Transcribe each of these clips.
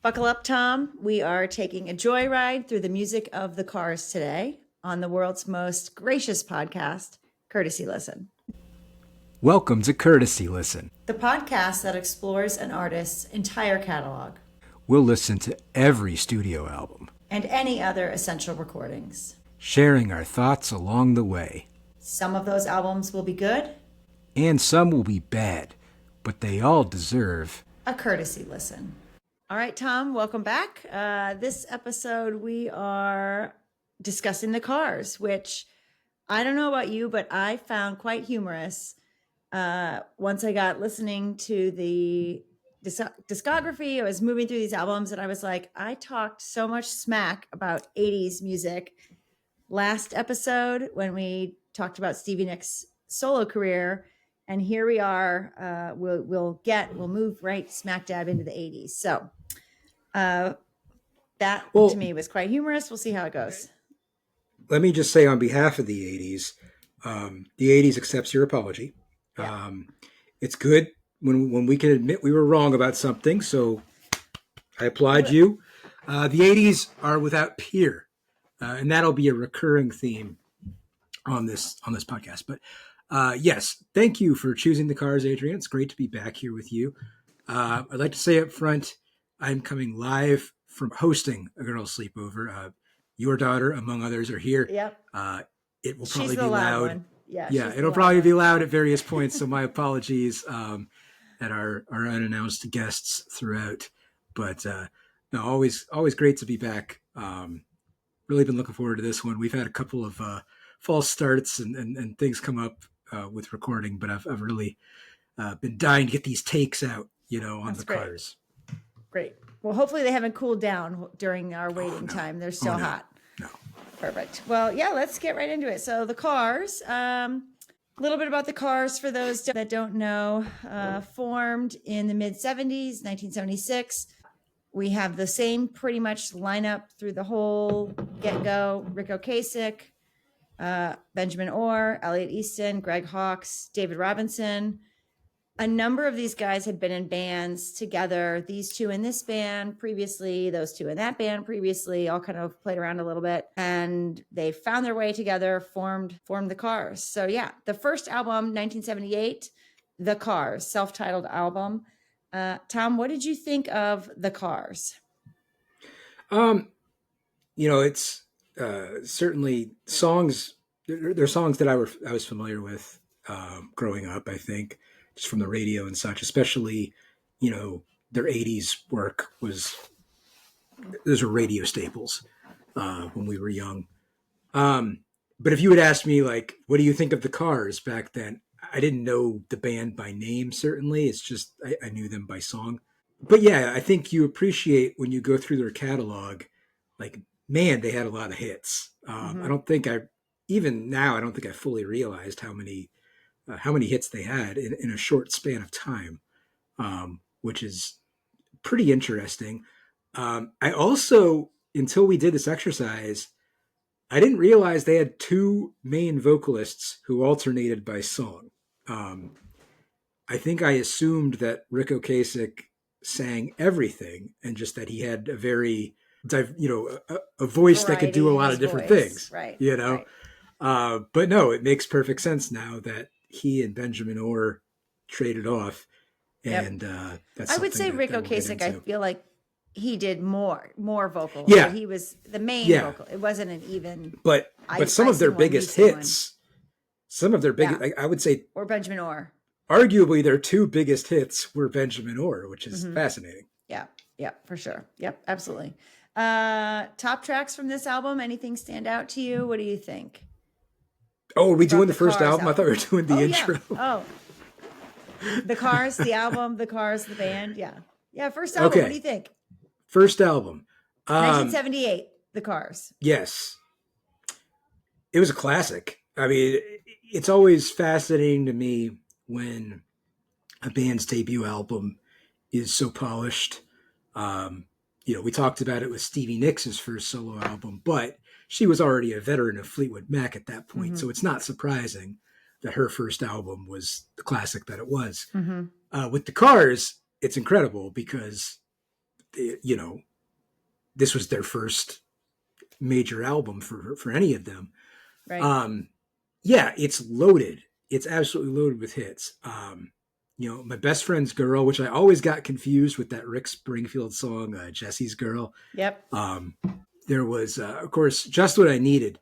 Buckle up, Tom. We are taking a joyride through the music of the Cars today on the world's most gracious podcast, Courtesy Listen. Welcome to Courtesy Listen. The podcast that explores an artist's entire catalog. We'll listen to every studio album and any other essential recordings, sharing our thoughts along the way. Some of those albums will be good, and some will be bad, but they all deserve a courtesy listen. All right, Tom, welcome back. This episode, we are discussing the Cars, which I don't know about you, but I found quite humorous once I got listening to the discography. I was moving through these albums and I was like, I talked so much smack about 80s music last episode when we talked about Stevie Nicks' solo career. And here we are. We'll move right smack dab into the 80s. So to me was quite humorous. We'll see how it goes. Let me just say on behalf of the 80s, the 80s accepts your apology. Yeah. It's good when we can admit we were wrong about something. So I applaud you. The 80s are without peer, and that'll be a recurring theme on this podcast. But yes, thank you for choosing the Cars, Adrian. It's great to be back here with you. I'd like to say up front, I'm coming live from hosting a girls' sleepover. Your daughter, among others, are here. Yep. It will probably be loud. One. Yeah, it'll probably be loud at various points. So my apologies at our unannounced guests throughout. But no, always great to be back. Really been looking forward to this one. We've had a couple of false starts and things come up with recording, but I've really been dying to get these takes out, on That's the great. Cars. Great. Well, hopefully they haven't cooled down during our waiting time. They're still hot. No. Perfect. Well, yeah, let's get right into it. So the Cars, a little bit about the Cars for those that don't know, formed in the mid-70s, 1976. We have the same pretty much lineup through the whole get-go. Rick Ocasek, Benjamin Orr, Elliot Easton, Greg Hawkes, David Robinson. A number of these guys had been in bands together. These two in this band previously, those two in that band previously, all kind of played around a little bit. And they found their way together, formed the Cars. So yeah, the first album, 1978, The Cars, self-titled album. Tom, what did you think of The Cars? It's certainly songs. They're songs that I was familiar with growing up, I think, just from the radio and such, especially, their 80s work those were radio staples when we were young. But if you had asked me, like, what do you think of the Cars back then? I didn't know the band by name, certainly. It's just, I knew them by song. But yeah, I think you appreciate when you go through their catalog, like, man, they had a lot of hits. I don't think even now, I don't think I fully realized how many hits they had in a short span of time, which is pretty interesting. I also, until we did this exercise, I didn't realize they had two main vocalists who alternated by song. I think I assumed that Rick Ocasek sang everything and just that he had a very, a voice that could do a lot of different things, right? Right. But no, it makes perfect sense now that he and Benjamin Orr traded off. And that's I would say Rick Ocasek, I feel like he did more vocals. Yeah. He was the main vocal. It wasn't an even. But some of their biggest hits, I would say. Or Benjamin Orr. Arguably, their two biggest hits were Benjamin Orr, which is fascinating. Yeah, for sure. Yep, absolutely. Top tracks from this album, anything stand out to you? What do you think? Oh, are we doing the first album? I thought we were doing the intro. Yeah. Oh, the Cars, the album, the Cars, the band. Yeah. First album. Okay. What do you think? First album, 1978. The Cars. Yes, it was a classic. I mean, it's always fascinating to me when a band's debut album is so polished. We talked about it with Stevie Nicks' first solo album, but she was already a veteran of Fleetwood Mac at that point. So it's not surprising that her first album was the classic that it was. With the Cars, it's incredible because you know, this was their first major album for any of them. Right. Yeah, it's loaded. It's absolutely loaded with hits. My best friend's girl, which I always got confused with that Rick Springfield song, Jesse's Girl. Yep. There was, of course, Just What I Needed,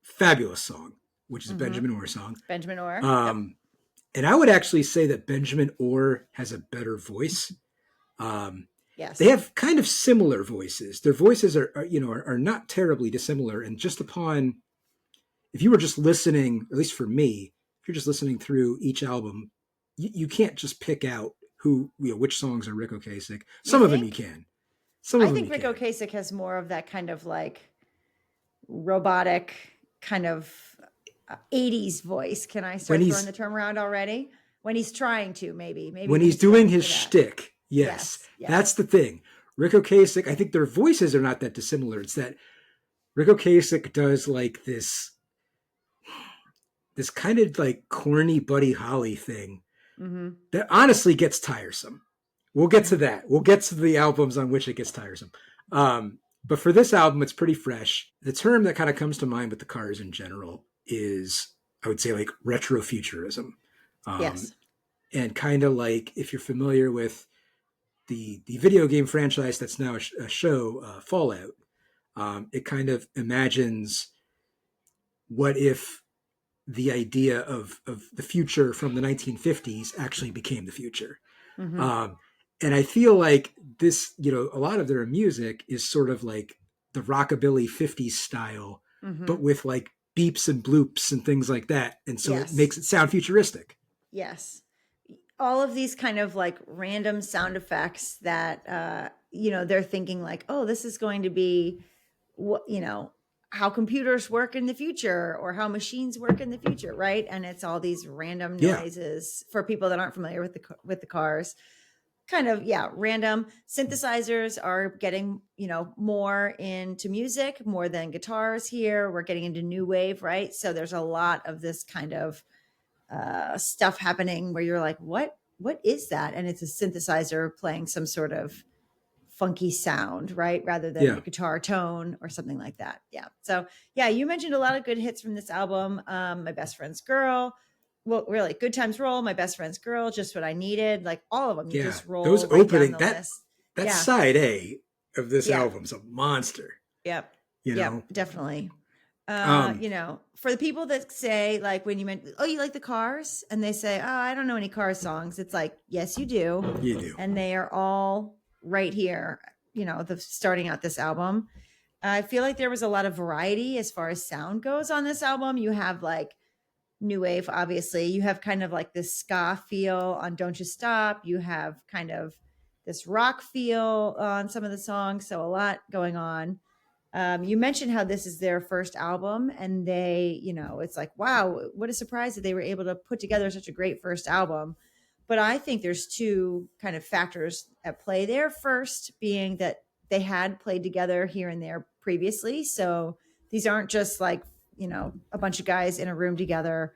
fabulous song, which is a Benjamin Orr song. Benjamin Orr. And I would actually say that Benjamin Orr has a better voice. Yes. They have kind of similar voices. Their voices are not terribly dissimilar. And just upon, if you were just listening, at least for me, if you're just listening through each album, you can't just pick out which songs are Rick Ocasek. Some of them you can. I think Rick Ocasek has more of that kind of like robotic kind of 80s voice. Can I start throwing the term around already? When he's trying to, maybe when he's doing his shtick. Yes. That's the thing. Rick Ocasek, I think their voices are not that dissimilar. It's that Rick Ocasek does like this kind of like corny Buddy Holly thing that honestly gets tiresome. We'll get to that. We'll get to the albums on which it gets tiresome. But for this album, it's pretty fresh. The term that kind of comes to mind with the Cars in general is, I would say, like retrofuturism. Yes. And kind of like, if you're familiar with the video game franchise that's now a show, Fallout, it kind of imagines what if the idea of the future from the 1950s actually became the future. And I feel like this, a lot of their music is sort of like the rockabilly 50s style, but with like beeps and bloops and things like that. And so it makes it sound futuristic. Yes. All of these kind of like random sound effects that, they're thinking like, oh, this is going to be what, how computers work in the future or how machines work in the future. Right. And it's all these random noises for people that aren't familiar with the Cars. Kind of, random. Synthesizers are getting, more into music, more than guitars here. We're getting into new wave, right? So there's a lot of this kind of stuff happening where you're like, what is that? And it's a synthesizer playing some sort of funky sound, right? Rather than a guitar tone or something like that. Yeah. So you mentioned a lot of good hits from this album. My Best Friend's Girl. Well, really, Good Times Roll, My Best Friend's Girl, Just What I Needed, like all of them. You just roll those right opening down the list. That side A of this album's a monster. Yep. Yep, definitely. For the people that say, like, when you meant, oh, you like the Cars? And they say, oh, I don't know any Cars songs. It's like, yes, you do. You do. And they are all right here, starting out this album. I feel like there was a lot of variety as far as sound goes on this album. You have like new wave, obviously. You have kind of like this ska feel on Don't You Stop. You have kind of this rock feel on some of the songs. So a lot going on. You mentioned how this is their first album and they, it's like, wow, what a surprise that they were able to put together such a great first album. But I think there's two kind of factors at play there. First being that they had played together here and there previously. So these aren't just like, a bunch of guys in a room together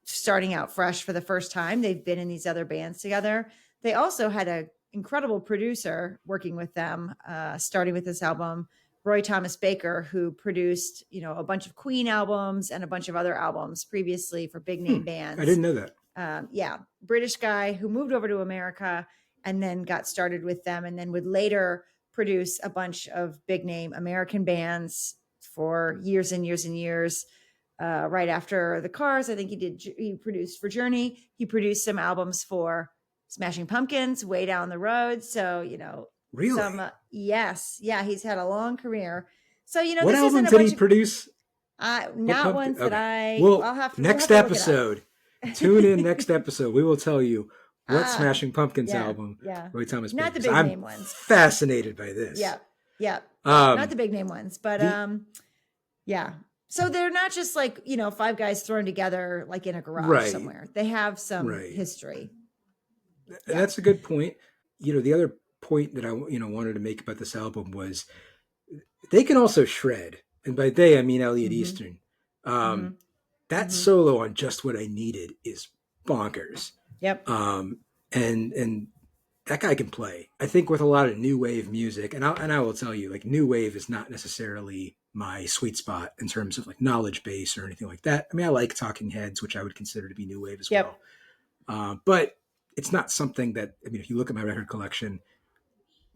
starting out fresh for the first time. They've been in these other bands together. They also had an incredible producer working with them, starting with this album, Roy Thomas Baker, who produced, a bunch of Queen albums and a bunch of other albums previously for big name bands. I didn't know that. British guy who moved over to America and then got started with them and then would later produce a bunch of big name American bands for years and years and years. Right after the Cars, I think he produced for Journey. He produced some albums for Smashing Pumpkins way down the road. So, really? Yes. Yeah. He's had a long career. So, what this albums did he produce? Not ones that I'll have to. Next episode, tune in next episode. We will tell you what Smashing Pumpkins album Roy Thomas Baker. Not the big name ones. Fascinated by this. Yeah. Not the big name ones, but So they're not just like, five guys thrown together like in a garage somewhere. They have some history. That's a good point. The other point that I wanted to make about this album was they can also shred. And by they, I mean Elliot Eastern. That solo on Just What I Needed is bonkers. Yep. And that guy can play. I think with a lot of new wave music, and I will tell you, like new wave is not necessarily my sweet spot in terms of like knowledge base or anything like that. I mean, I like Talking Heads, which I would consider to be new wave as Yep. well, but it's not something that I mean. If you look at my record collection,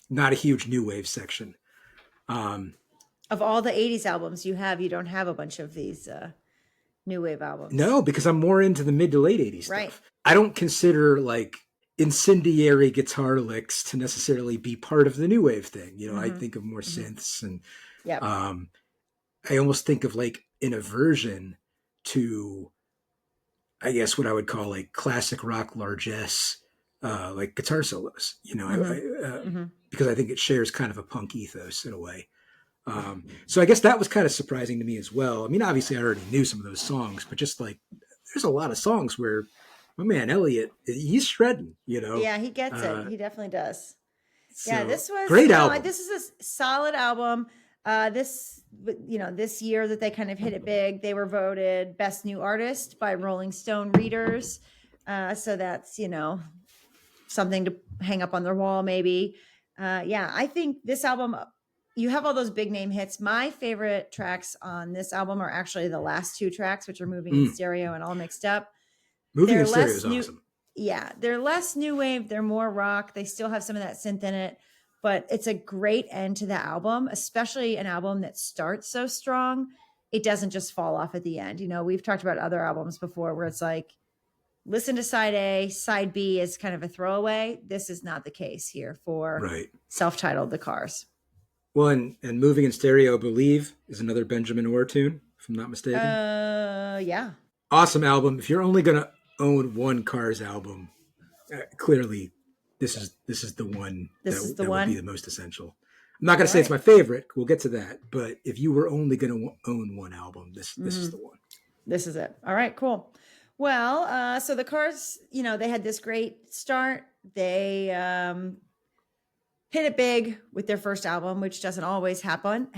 not a huge new wave section. Um, Of all the 80s albums you don't have a bunch of these new wave albums. no, because I'm more into the mid to late '80s Right. stuff. I don't consider like incendiary guitar licks to necessarily be part of the new wave thing. You know, I think of more synths and Yep. I almost think of like an aversion to, I guess, what I would call like classic rock largesse, like guitar solos. You know, because I think it shares kind of a punk ethos in a way. So I guess that was kind of surprising to me as well. I mean, obviously I already knew some of those songs, but just like there's a lot of songs where my man Elliot, he's shredding. You know, Yeah, he gets it. He definitely does. Yeah, so this was great album. This is a solid album. This year that they kind of hit it big, they were voted Best New Artist by Rolling Stone readers. So that's something to hang up on their wall, maybe. Yeah, I think this album. You have all those big name hits. My favorite tracks on this album are actually the last two tracks, which are Moving in Stereo and All Mixed Up. Moving They're in Stereo less is new. awesome. Yeah, they're less new wave. They're more rock. They still have some of that synth in it, but it's a great end to the album, especially an album that starts so strong. It doesn't just fall off at the end. You know, we've talked about other albums before where it's like, listen to side A, side B is kind of a throwaway. This is not the case here for Right. self-titled The Cars. Well, and Moving in Stereo, Believe, is another Benjamin Orr tune, if I'm not mistaken. Yeah. Awesome album. If you're only going to own one Cars album, clearly this is the one that would be the most essential. I'm not going to say it's my favorite. We'll get to that. But if you were only going to own one album, this is the one. This is it. All right, cool. Well, so the Cars, they had this great start. They hit it big with their first album, which doesn't always happen.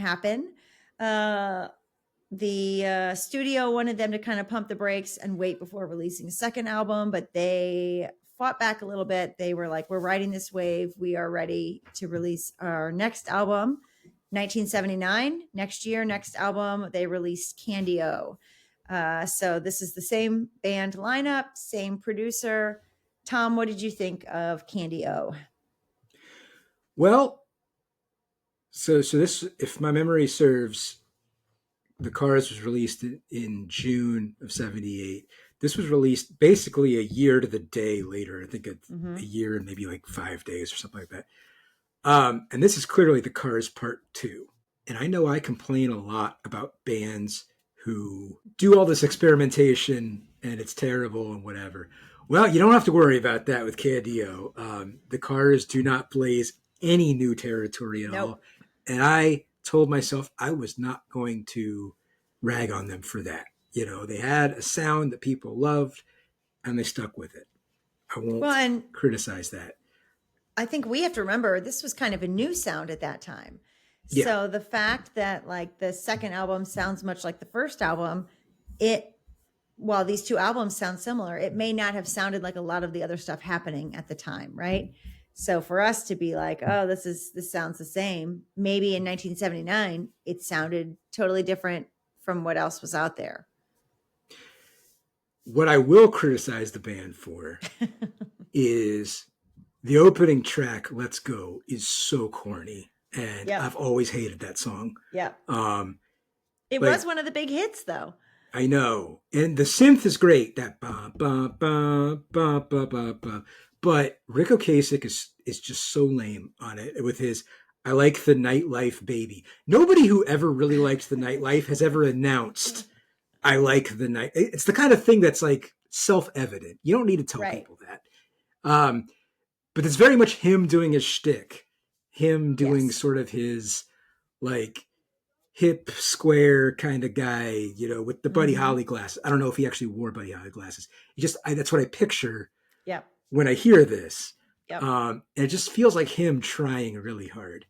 The studio wanted them to kind of pump the brakes and wait before releasing a second album, but they fought back a little bit. They were like, we're riding this wave. We are ready to release our next album. 1979, next album, they released Candy O. So this is the same band lineup, same producer. Tom, what did you think of Candy O? Well, so this, if my memory serves, The Cars was released in June of '78. This was released basically a year to the day later. I think a year and maybe like 5 days or something like that. And this is clearly The Cars Part 2. And I know I complain a lot about bands who do all this experimentation and it's terrible and whatever. Well, you don't have to worry about that with Candy O. The Cars do not blaze any new territory at all. And I told myself I was not going to rag on them for that. You know, they had a sound that people loved and they stuck with it. I won't criticize that. I think we have to remember this was kind of a new sound at that time. Yeah. So the fact that like the second album sounds much like the first album, while these two albums sound similar, it may not have sounded like a lot of the other stuff happening at the time, right? So for us to be like, oh, this sounds the same, maybe in 1979, it sounded totally different from what else was out there. What I will criticize the band for is the opening track, Let's Go, is so corny. And I've always hated that song. Yeah. It was one of the big hits, though. I know. And the synth is great. That ba ba ba ba ba ba ba. But Rick Ocasek is just so lame on it with his I like the nightlife baby. Nobody who ever really liked the nightlife has ever announced I like the night. It's the kind of thing that's like self-evident. You don't need to tell people that. But it's very much him doing his shtick. Him doing sort of his like hip square kind of guy, you know, with the Buddy Holly glasses. I don't know if he actually wore Buddy Holly glasses. That's what I picture when I hear this. And it just feels like him trying really hard.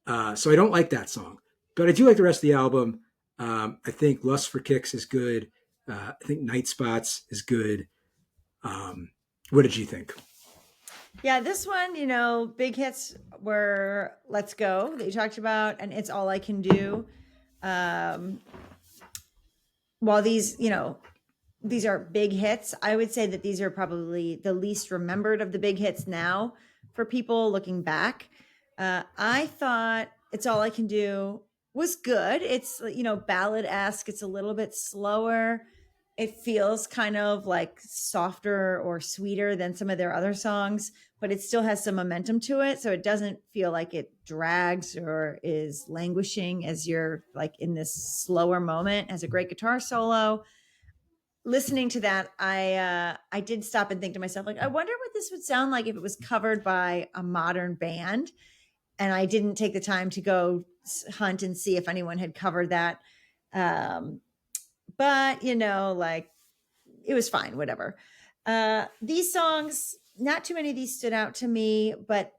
So I don't like that song, but I do like the rest of the album. I think Lust for Kicks is good. I think Night Spots is good. What did you think? Yeah, this one, big hits were Let's Go that you talked about and It's All I Can Do. Um, while these are big hits, I would say that these are probably the least remembered of the big hits now for people looking back. I thought It's All I Can Do was good. It's, ballad-esque. It's a little bit slower. It feels kind of like softer or sweeter than some of their other songs, but it still has some momentum to it. So it doesn't feel like it drags or is languishing as you're like in this slower moment. It has a great guitar solo. Listening to that, I did stop and think to myself, like, I wonder what this would sound like if it was covered by a modern band. And I didn't take the time to go hunt and see if anyone had covered that. But like, it was fine, whatever. These songs, not too many of these stood out to me, but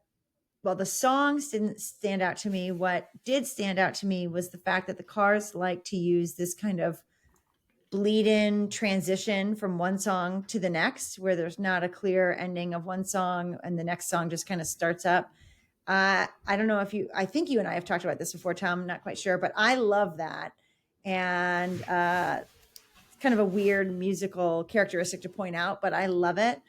well, the songs didn't stand out to me. What did stand out to me was the fact that the Cars like to use this kind of bleed in transition from one song to the next, where there's not a clear ending of one song and the next song just kind of starts up. I don't know if I think you and I have talked about this before, Tom, I'm not quite sure, but I love that. And it's kind of a weird musical characteristic to point out, but I love it.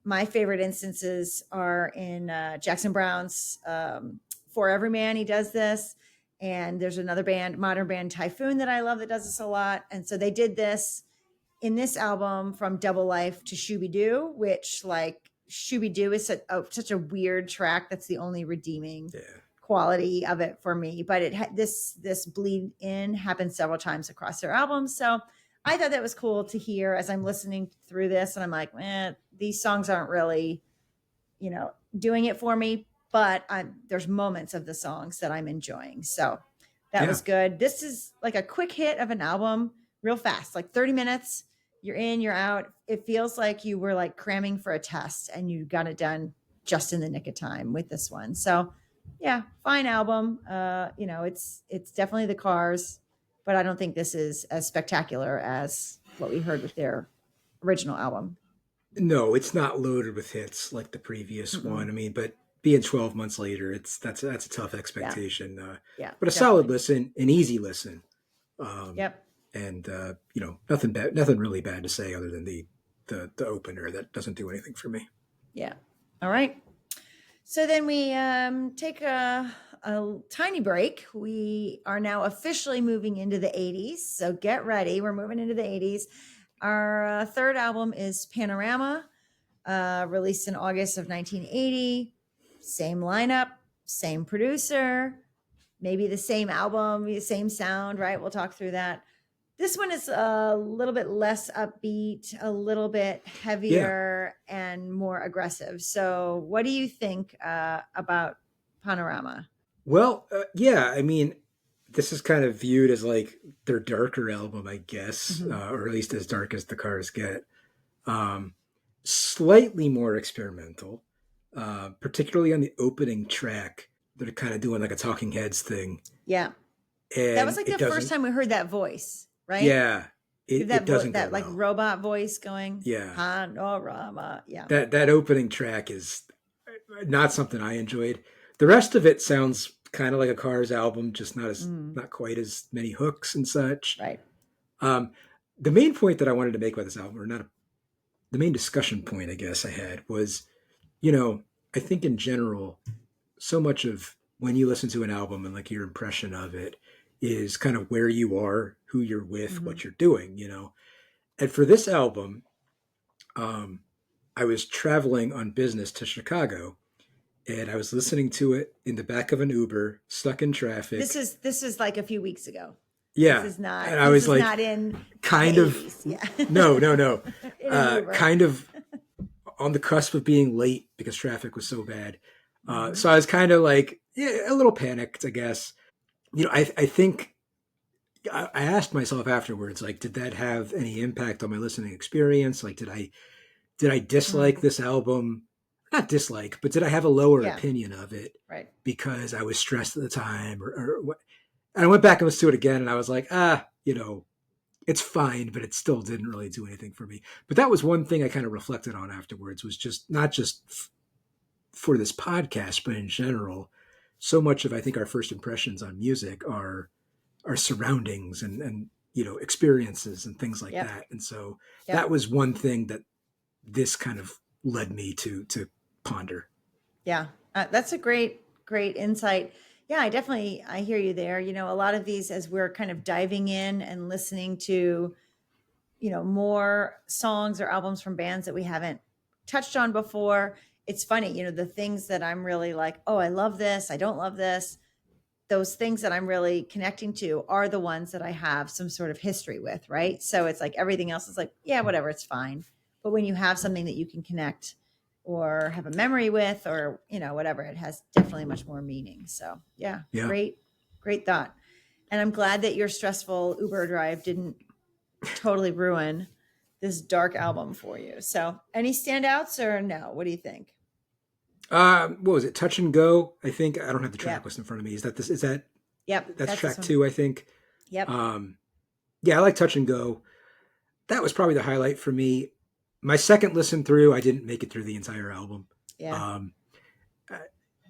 My favorite instances are in Jackson Brown's For Every Man. He does this. And there's another band, modern band Typhoon, that I love that does this a lot. And so they did this in this album from Double Life to Shooby Doo, which like Shooby Doo is such a weird track. That's the only redeeming quality of it for me. But this bleed in happens several times across their albums. So I thought that was cool to hear as I'm listening through this. And I'm like, these songs aren't really, doing it for me. But there's moments of the songs that I'm enjoying. So that was good. This is like a quick hit of an album, real fast, like 30 minutes. You're in, you're out. It feels like you were like cramming for a test and you got it done just in the nick of time with this one. So yeah, fine album. It's definitely the Cars, but I don't think this is as spectacular as what we heard with their original album. No, it's not loaded with hits like the previous one. I mean, but being 12 months later, that's a tough expectation. Yeah, but a solid listen, an easy listen. Yep. And nothing really bad to say other than the opener that doesn't do anything for me. Yeah. All right. So then we take a tiny break. We are now officially moving into the 80s. So get ready. We're moving into the 80s. Our third album is Panorama, released in August of 1980. Same lineup, same producer, maybe the same album, the same sound, right? We'll talk through that. This one is a little bit less upbeat, a little bit heavier and more aggressive. So what do you think about Panorama? Well, I mean, this is kind of viewed as like their darker album, I guess, or at least as dark as the Cars get. Slightly more experimental, particularly on the opening track. They're kind of doing like a Talking Heads thing. Yeah. And that was like the first time we heard that voice, right? Yeah. It doesn't that go like well. robot voice going. Yeah. Panorama. Yeah. That opening track is not something I enjoyed. The rest of it sounds kind of like a Cars album, just not quite as many hooks and such. Right. The main point that I wanted to make about this album, or not the main discussion point, I guess I had was, I think in general, so much of when you listen to an album and like your impression of it is kind of where you are, who you're with, what you're doing, And for this album, I was traveling on business to Chicago, and I was listening to it in the back of an Uber, stuck in traffic. This is like a few weeks ago. Yeah, this is not. And I was like, not in kind the of. 80s. Yeah. No. Uber. Kind of on the cusp of being late because traffic was so bad. So I was kind of like a little panicked, I guess. I think I asked myself afterwards, like, did that have any impact on my listening experience? Like, did I dislike this album? Not dislike, but did I have a lower opinion of it? Right. Because I was stressed at the time or what? And I went back and listened to it again, and I was like, it's fine, but it still didn't really do anything for me. But that was one thing I kind of reflected on afterwards, was just not just for this podcast, but in general, so much of I think our first impressions on music are our surroundings and experiences and things like Yep. that. And so Yep. that was one thing that this kind of led me to ponder. Yeah. That's a great insight. Yeah, I hear you there. A lot of these, as we're kind of diving in and listening to, more songs or albums from bands that we haven't touched on before. It's funny, the things that I'm really like, oh, I love this. I don't love this. Those things that I'm really connecting to are the ones that I have some sort of history with, right? So it's like everything else is like, yeah, whatever, it's fine. But when you have something that you can connect or have a memory with or, whatever, it has definitely much more meaning. So yeah, Yeah. great thought. And I'm glad that your stressful Uber drive didn't totally ruin this dark album for you. So any standouts or no? What do you think? What was it? Touch and Go. I think I don't have the track Yep. list in front of me. Is that this? Is that Yep. that's That's this track one. 2? I think. Yep. Yeah, I like Touch and Go. That was probably the highlight for me. My second listen through, I didn't make it through the entire album. Yeah. Uh,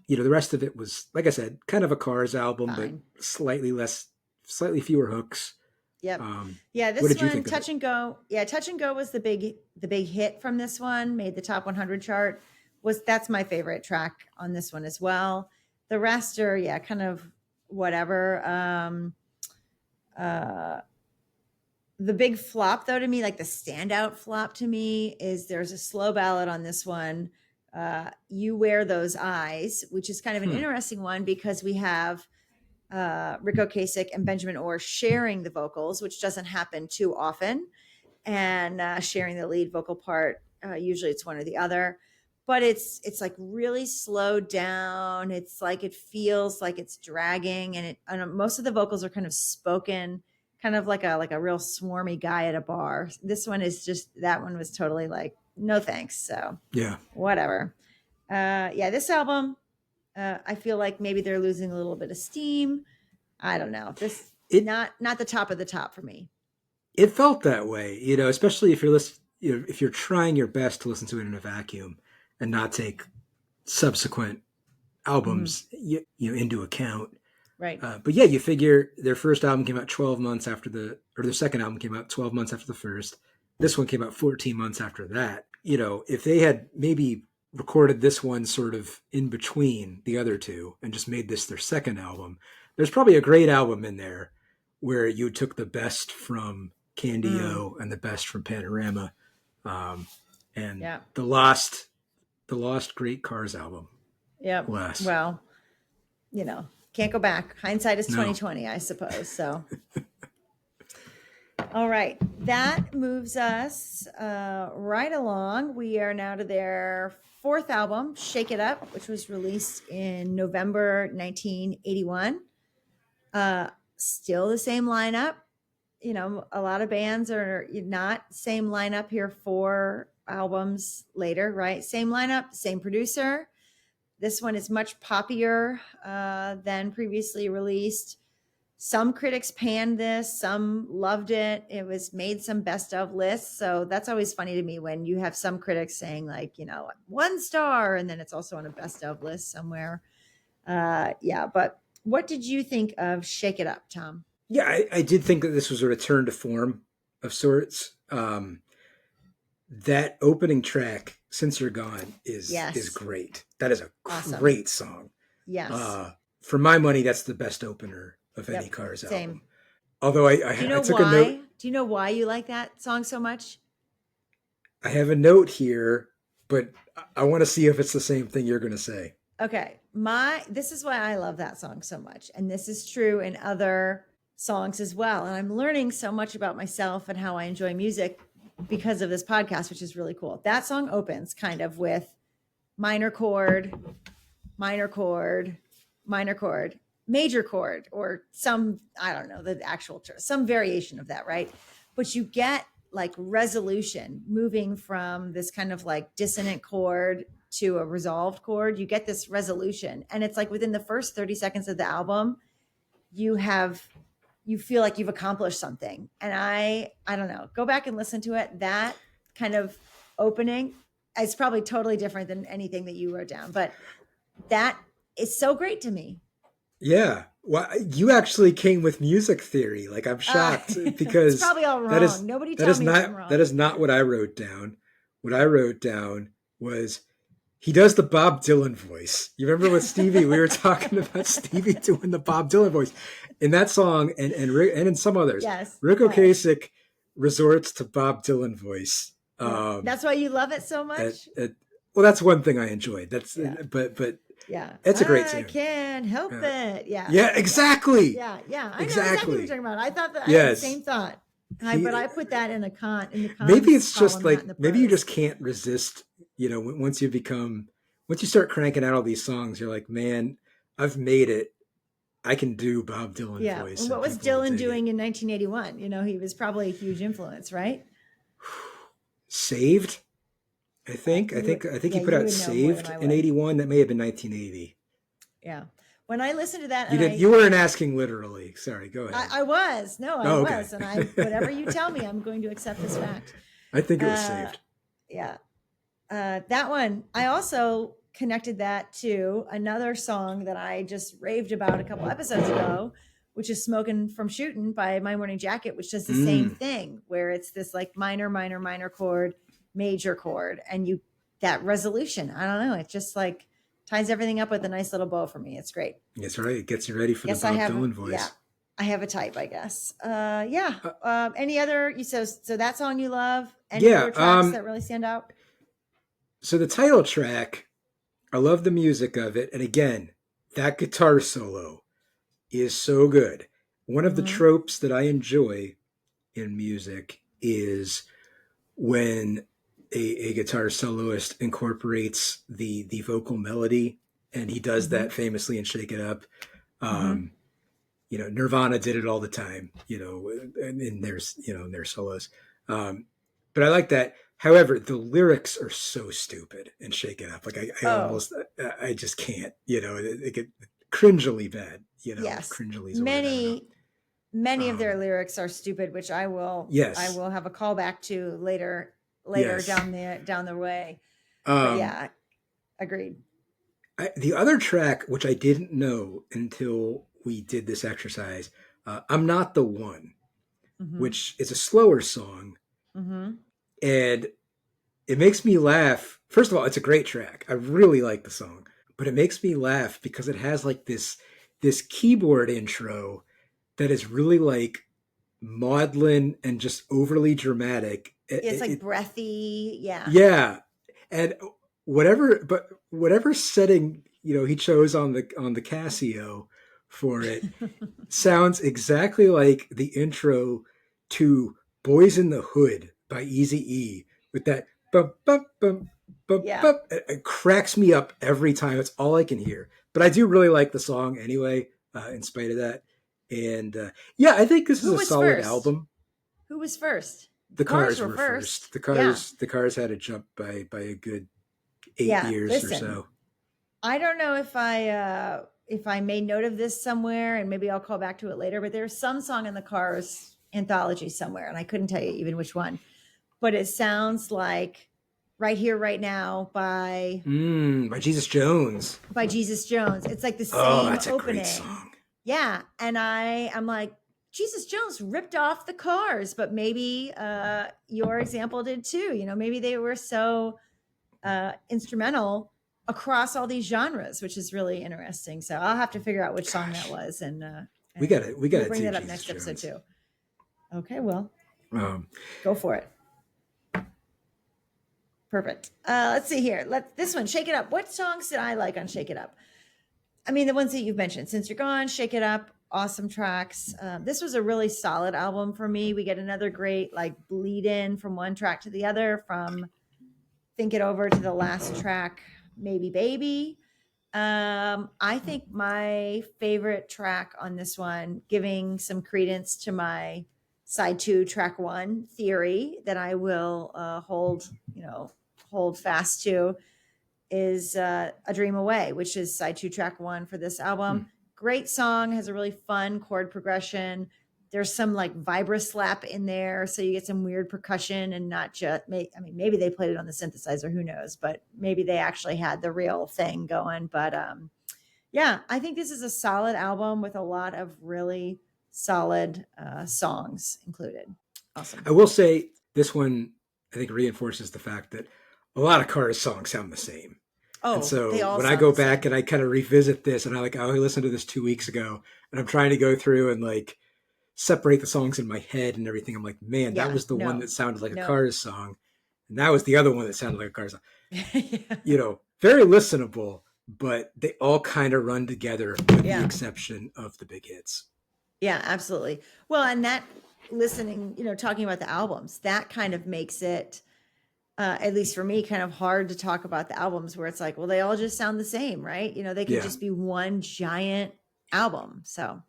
the rest of it was, like I said, kind of a Cars album, Fine. but slightly fewer hooks. Yep. What This did you one, think of it? Touch and Go. Yeah, Touch and Go was the big hit from this one, made the top 100 chart. That's my favorite track on this one as well. The rest are, yeah, kind of whatever. The big flop though to me, like the standout flop to me, is there's a slow ballad on this one. You Wear Those Eyes, which is kind of an interesting one because we have Rick Ocasek and Benjamin Orr sharing the vocals, which doesn't happen too often, and sharing the lead vocal part. Usually it's one or the other, but it's like really slowed down. It's like it feels like it's dragging, and most of the vocals are kind of spoken, kind of like a real swarmy guy at a bar. This one is just, that one was totally like, no thanks. So Yeah. whatever. Yeah, this album, I feel like maybe they're losing a little bit of steam. I don't know. This It not the top of the top for me. it felt that way, especially if if you're trying your best to listen to it in a vacuum and not take subsequent Mhm. albums into account. Right. But yeah, you figure their first album came out 12 months after or their second album came out 12 months after the first. This one came out 14 months after that. If they had maybe recorded this one sort of in between the other two and just made this their second album, there's probably a great album in there where you took the best from Candy-O and the best from Panorama, and Yeah. the lost Great Cars album. Yep. Alas. Well, can't go back. Hindsight is No. 2020, I suppose. So, all right, that moves us right along. We are now to their fourth album, "Shake It Up," which was released in November 1981. Still the same lineup. A lot of bands are not same lineup here 4 albums later, right? Same lineup, same producer. This one is much poppier than previously released. Some critics panned this, some loved it. It was made some best of lists. So that's always funny to me when you have some critics saying like, 1 star, and then it's also on a best of list somewhere. Yeah, but what did you think of Shake It Up, Tom? Yeah, I did think that this was a return to form of sorts. That opening track, "Since You're Gone," is Yes. great. That is a Awesome. great song. Yes. For my money, that's the best opener of any Yep, Cars same. album. Although Do you know I took why? a note. Do you know why you like that song so much? I have a note here, but I want to see if it's the same thing you're going to say. Okay. This is why I love that song so much. And this is true in other songs as well. And I'm learning so much about myself and how I enjoy music because of this podcast, which is really cool. That song opens kind of with minor chord, minor chord, minor chord, major chord, or some, I don't know, the actual term, some variation of that, right? But you get like resolution moving from this kind of like dissonant chord to a resolved chord. You get this resolution. And it's like within the first 30 seconds of the album, you feel like you've accomplished something. And I don't know, go back and listen to it. That kind of opening It's probably totally different than anything that you wrote down, but that is so great to me. Yeah. Well, you actually came with music theory. Like I'm shocked It's because probably all that wrong. is Nobody that tell is me if I'm not that wrong. is not what I wrote down. What I wrote down was he does the Bob Dylan voice. You remember with Stevie? We were talking about Stevie doing the Bob Dylan voice in that song, and in some others. Yes. Rick Yes. Ocasek resorts to Bob Dylan voice. Yeah. That's why you love it so At, much. at, well, that's one thing I enjoyed. That's Yeah. but Yeah. it's a great I tune. can't help it. Yeah. Yeah, exactly. Yeah. Yeah. I know exactly what you're talking about. I thought that I had the Yes. same thought. He, But I put that in the cons maybe it's just column, like not in the maybe you pros. just can't resist. Once you start cranking out all these songs, you're like, man, I've made it. I can do Bob Dylan Yeah. voice. And what was people will Dylan dig doing it. in 1981? He was probably a huge influence, right? Saved? I think he put you out would know more than Saved I in would. '81. That may have been 1980. Yeah. When I listened to that, You weren't asking literally. Sorry, go ahead. I was. No, I Oh, okay. was. And whatever you tell me, I'm going to accept as fact. I think it was Saved. Yeah. That one, I also connected that to another song that I just raved about a couple episodes ago, which is Smoking from Shooting by My Morning Jacket, which does the same thing, where it's this like minor, minor, minor chord, major chord, and that resolution. I don't know. It just like ties everything up with a nice little bow for me. It's great. That's right. It gets you ready for the Bob Dylan voice. Yeah. I have a type, I guess. Any other? So that song you love? Any other tracks that really stand out? So the title track, I love the music of it, and again, that guitar solo is so good. One of the tropes that I enjoy in music is when a guitar soloist incorporates the vocal melody, and he does that famously in Shake It Up. Nirvana did it all the time, in their solos. But I like that. However, the lyrics are so stupid in Shake It Up. Like I just can't, it get cringily bad, Yes. Cringily is many of their lyrics are stupid, which I will have a callback to later yes. down the way. But yeah, agreed. The other track, which I didn't know until we did this exercise, I'm Not the One, which is a slower song. And it makes me laugh. First of all, it's a great track. I really like the song, but it makes me laugh because it has like this keyboard intro that is really like maudlin and just overly dramatic. It's like breathy. Yeah. Yeah. And whatever setting, he chose on the Casio for it sounds exactly like the intro to Boys in the Hood by Eazy-E with that bum, bum, bum, bum, bum. It cracks me up every time. It's all I can hear. But I do really like the song anyway, in spite of that. And I think this is a solid album. Who was first? The Cars were first. The Cars had a jump by a good 8 years or so. I don't know if I made note of this somewhere, and maybe I'll call back to it later, but there's some song in the Cars anthology somewhere, and I couldn't tell you even which one, but it sounds like Right Here, Right Now by Jesus Jones. By Jesus Jones. It's like the same that's opening. A great song. Yeah. And I'm like, Jesus Jones ripped off the Cars, but maybe your example did too. Maybe they were so instrumental across all these genres, which is really interesting. So I'll have to figure out which song that was, and we got to bring that up next episode too. Okay, well, go for it. Perfect. Let's see here. This one, Shake It Up. What songs did I like on Shake It Up? I mean, the ones that you've mentioned, Since You're Gone, Shake It Up, awesome tracks. This was a really solid album for me. We get another great like bleed in from one track to the other, from Think It Over to the last track, Maybe Baby. I think my favorite track on this one, giving some credence to my side 2 track 1 theory that I will hold fast to, is A Dream Away, which is side 2 track 1 for this album. Great song, has a really fun chord progression, There's some like vibra slap in there, so you get some weird percussion and not just. I mean, maybe they played it on the synthesizer. Who knows? But maybe they actually had the real thing going. But yeah, I think this is a solid album with a lot of really solid songs included. Awesome. I will say this one, I think, reinforces the fact that a lot of Cars songs sound the same. And Oh, they so all when I sound go the back same. and I kind of revisit this and I like, oh, I listened to this 2 weeks ago and I'm trying to go through and like separate the songs in my head and everything. I'm like, man, that Yeah, was the one no, that sounded like a no. Cars song. And that was the other one that sounded like a Cars song. Yeah. Very listenable, but they all kind of run together with the Yeah. exception of the big hits. Yeah, absolutely. Well, and that listening, talking about the albums, that kind of makes it, at least for me, kind of hard to talk about the albums where it's like, well, they all just sound the same, right? They could Yeah. just be one giant album. So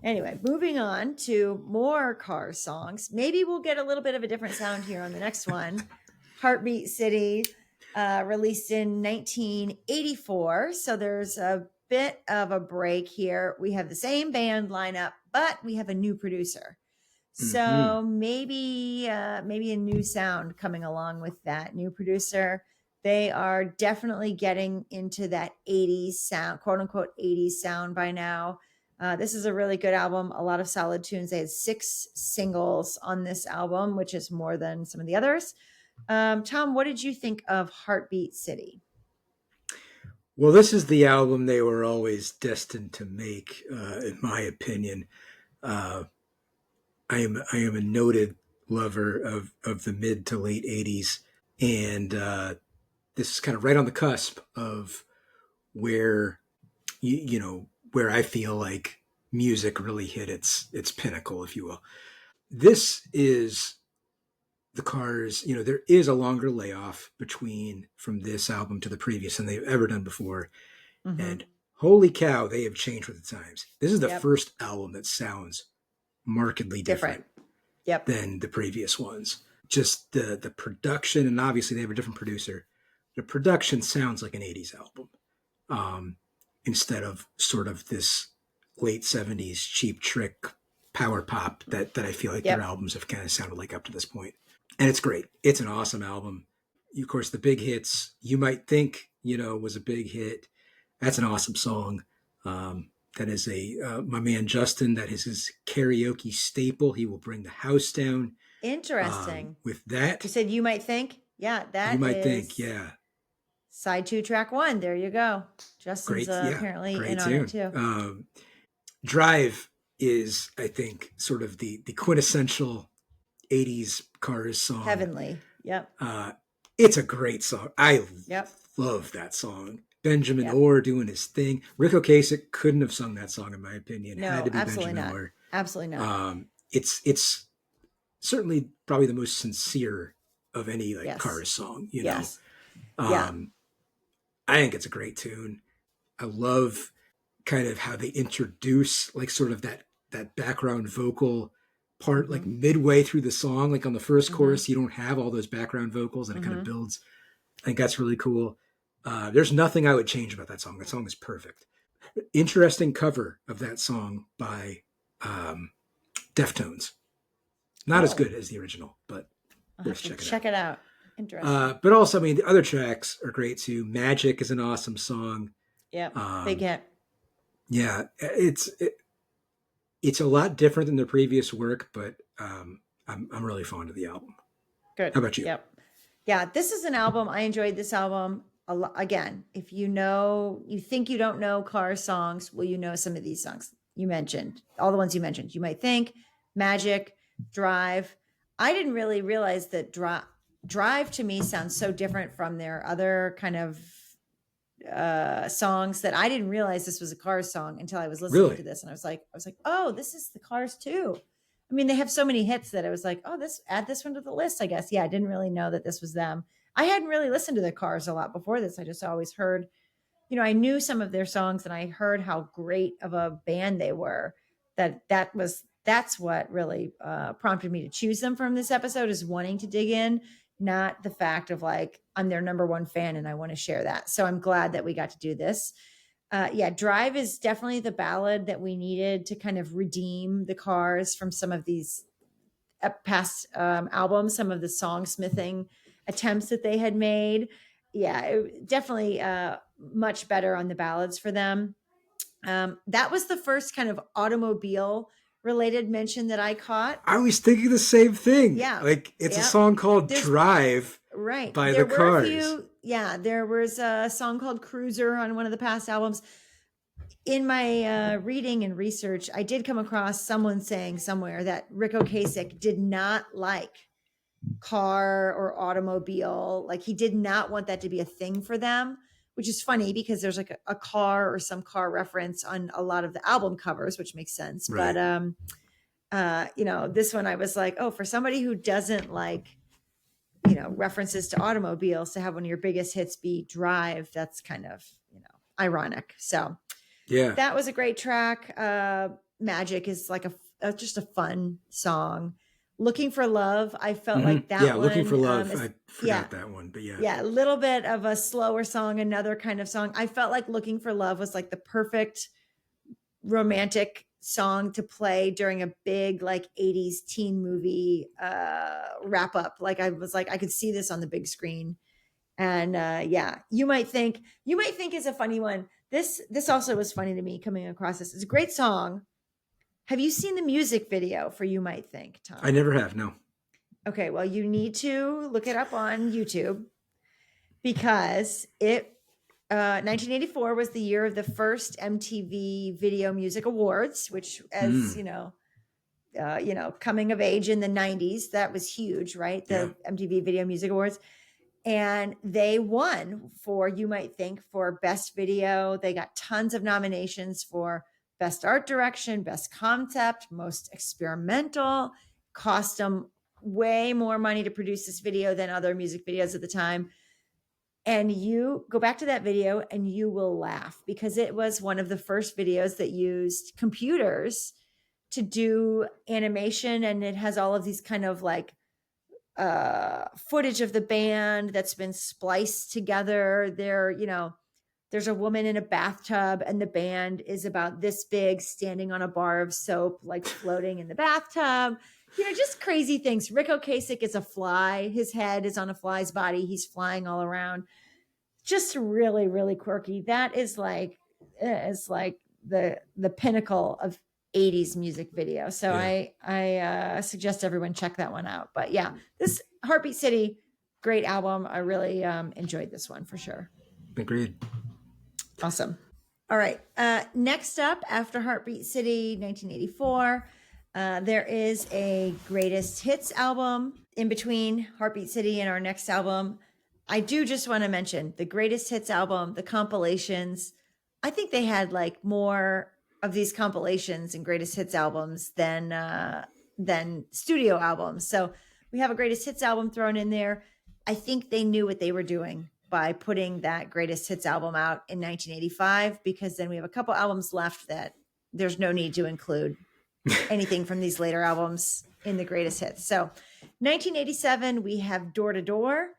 anyway, moving on to more Cars songs. Maybe we'll get a little bit of a different sound here on the next one. Heartbeat City, released in 1984. So there's a bit of a break here. We have the same band lineup, but we have a new producer. So maybe a new sound coming along with that new producer. They are definitely getting into that 80s sound, quote unquote 80s sound by now. This is a really good album, a lot of solid tunes. They had 6 singles on this album, which is more than some of the others. Tom, what did you think of Heartbeat City? Well, this is the album they were always destined to make, in my opinion. I am a noted lover of the mid to late 80s, and this is kind of right on the cusp of where where I feel like music really hit its pinnacle, if you will. This is the Cars. There is a longer layoff between from this album to the previous than they've ever done before, and holy cow, they have changed with the times. This is the first album that sounds markedly different than the previous ones. Just the production, and obviously they have a different producer. The production sounds like an 80s album, instead of sort of this late 70s cheap trick power pop that I feel like their albums have kind of sounded like up to this point. And it's great. It's an awesome album. Of course, the big hits, You Might Think, was a big hit. That's an awesome song. That is my man Justin, that is his karaoke staple. He will bring the house down. Interesting. With that. You said You Might Think? Yeah, that You Might Think, yeah. Side 2, track 1. There you go. Justin's apparently in on it too. Drive is, I think, sort of the quintessential 80s Cars song. Heavenly. Yep. It's a great song. I love that song. Benjamin Orr doing his thing. Rick Ocasek couldn't have sung that song, in my opinion. No, had to be absolutely Benjamin not. Orr. Absolutely not. It's certainly probably the most sincere of any Cars song. Yes. I think it's a great tune. I love kind of how they introduce sort of that background vocal part, like midway through the song, like on the first chorus, you don't have all those background vocals and it kind of builds. I think that's really cool. There's nothing I would change about that song. That song is perfect. Interesting cover of that song by Deftones. Not as good as the original, but worth checking out. Check it out. Interesting. But also, I mean, the other tracks are great too. Magic is an awesome song. Yeah, big hit. Yeah, it's a lot different than their previous work, but I'm really fond of the album. Good. How about you? Yep. Yeah, this is an album. I enjoyed this album a lot. Again, if you think you don't know Cars songs, well, you know some of these songs you mentioned, all the ones you mentioned. You Might Think, Magic, Drive. I didn't really realize that Drive to me sounds so different from their other kind of songs that I didn't realize this was a Cars song until I was listening to this, and I was like, oh, this is the Cars too. I mean, they have so many hits that I was like, oh, add this one to the list, I guess. Yeah, I didn't really know that this was them. I hadn't really listened to the Cars a lot before this. I just always heard, I knew some of their songs and I heard how great of a band they were. That's what really prompted me to choose them from this episode, is wanting to dig in, not the fact of I'm their number one fan and I want to share that. So I'm glad that we got to do this. Yeah, Drive is definitely the ballad that we needed to kind of redeem the Cars from some of these past albums, some of the songsmithing attempts that they had made. Yeah, definitely much better on the ballads for them. That was the first kind of automobile related mention that I caught. I was thinking the same thing. Yeah. Like it's a Yeah. song called There's Drive right. by There the were a Cars. few. Yeah, there was a song called Cruiser on one of the past albums. In my reading and research, I did come across someone saying somewhere that Rick Ocasek did not like car or automobile. Like he did not want that to be a thing for them, which is funny because there's like a car or some car reference on a lot of the album covers, which makes sense. Right. But this one I was like, oh, for somebody who doesn't like, references to automobiles, to have one of your biggest hits be Drive, that's kind of, ironic. So Yeah. that was a great track. Magic is like just a fun song. Looking for Love, I felt like that yeah, one. Looking for Love. I forgot yeah. that one, but yeah. Yeah, a little bit of a slower song, another kind of song. I felt like Looking for Love was like the perfect romantic song to play during a big like 80s teen movie wrap up. Like I was like, I could see this on the big screen. And yeah, you might think is a funny one. This also was funny to me coming across this. It's a great song. Have you seen the music video for You Might Think, Tom? I never have, no. Okay, well, you need to look it up on YouTube because 1984 was the year of the first MTV Video Music Awards, which, as coming of age in the 90s, that was huge, right? The MTV Video Music Awards. And they won for You Might Think for Best Video. They got tons of nominations for Best Art Direction, Best Concept, Most Experimental. Cost them way more money to produce this video than other music videos at the time. And you go back to that video and you will laugh because it was one of the first videos that used computers to do animation. And it has all of these kind of like footage of the band that's been spliced together. There's a woman in a bathtub and the band is about this big standing on a bar of soap, like floating in the bathtub, just crazy things. Rick Ocasek is a fly. His head is on a fly's body. He's flying all around. Just really, really quirky. That is like the pinnacle of 80s music video. So I suggest everyone check that one out. But yeah, this Heartbeat City, great album. I really enjoyed this one for sure. Agreed. Awesome. All right. Next up, after Heartbeat City, 1984, there is a greatest hits album in between Heartbeat City and our next album. I do just want to mention the greatest hits album, the compilations. I think they had like more of these compilations and greatest hits albums than studio albums. So we have a greatest hits album thrown in there. I think they knew what they were doing by putting that greatest hits album out in 1985, because then we have a couple albums left that there's no need to include anything from these later albums in the greatest hits. So 1987, we have Door to Door.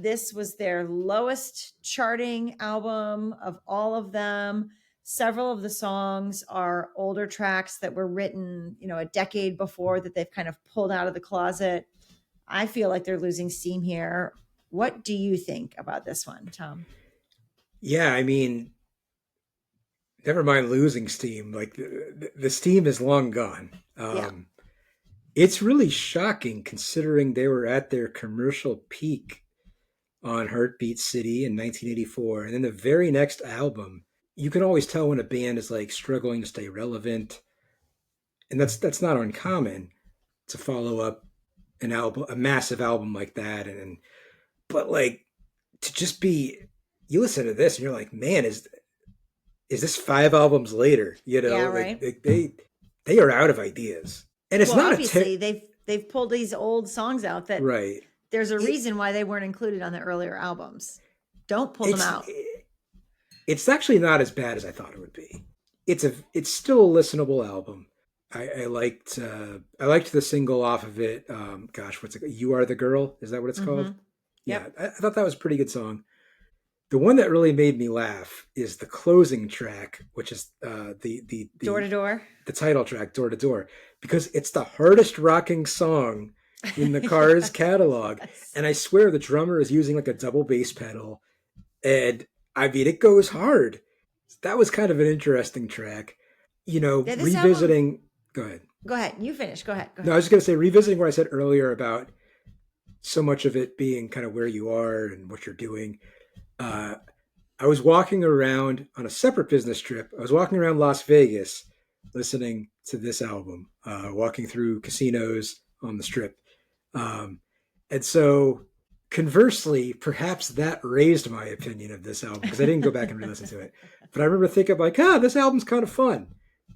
This was their lowest charting album of all of them. Several of the songs are older tracks that were written, a decade before that they've kind of pulled out of the closet. I feel like they're losing steam here. What do you think about this one, Tom? Yeah, I mean, never mind losing steam. Like the steam is long gone. It's really shocking considering they were at their commercial peak on Heartbeat City in 1984. And then the very next album, you can always tell when a band is like struggling to stay relevant. And that's not uncommon to follow up an album, a massive album like that. But like to just be, you listen to this and you're like, man, is this 5 albums later? Yeah, right. Like they are out of ideas. And it's not obviously they've pulled these old songs out that right. There's a reason why they weren't included on the earlier albums. Don't pull them out. It's actually not as bad as I thought it would be. It's still a listenable album. I liked the single off of it. What's it? You Are the Girl? Is that what it's called? Yep. Yeah, I thought that was a pretty good song. The one that really made me laugh is the closing track, which is Door to door. the title track, Door to Door, because it's the hardest rocking song in the Cars catalog. Yes. And I swear the drummer is using like a double bass pedal. And I mean, it goes hard. That was kind of an interesting track. You know, Yeah, this album. revisiting. Go ahead. Go ahead. You finish. Go ahead. Go No, I ahead. was just going to say, revisiting what I said earlier about so much of it being kind of where you are and what you're doing. Uh, I was walking around on a separate business trip. I was walking around Las Vegas listening to this album, walking through casinos on the strip. Um, and so, conversely, perhaps that raised my opinion of this album because I didn't go back and re listen to it. But I remember thinking, like, this album's kind of fun.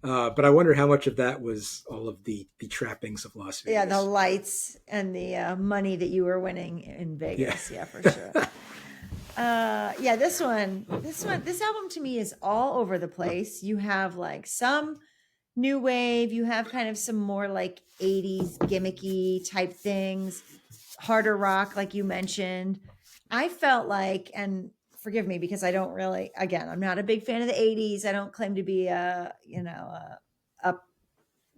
But I wonder how much of that was all of the trappings of Las Yeah, the Vegas. lights and the money that you were winning in Yeah. Vegas. Yeah, for sure. Yeah, this album to me is all over the place. You have like some new wave, you have kind of some more like 80s gimmicky type things, harder rock, like you mentioned. I felt like, and forgive me because I don't really, again, I'm not a big fan of the 80s. I don't claim to be a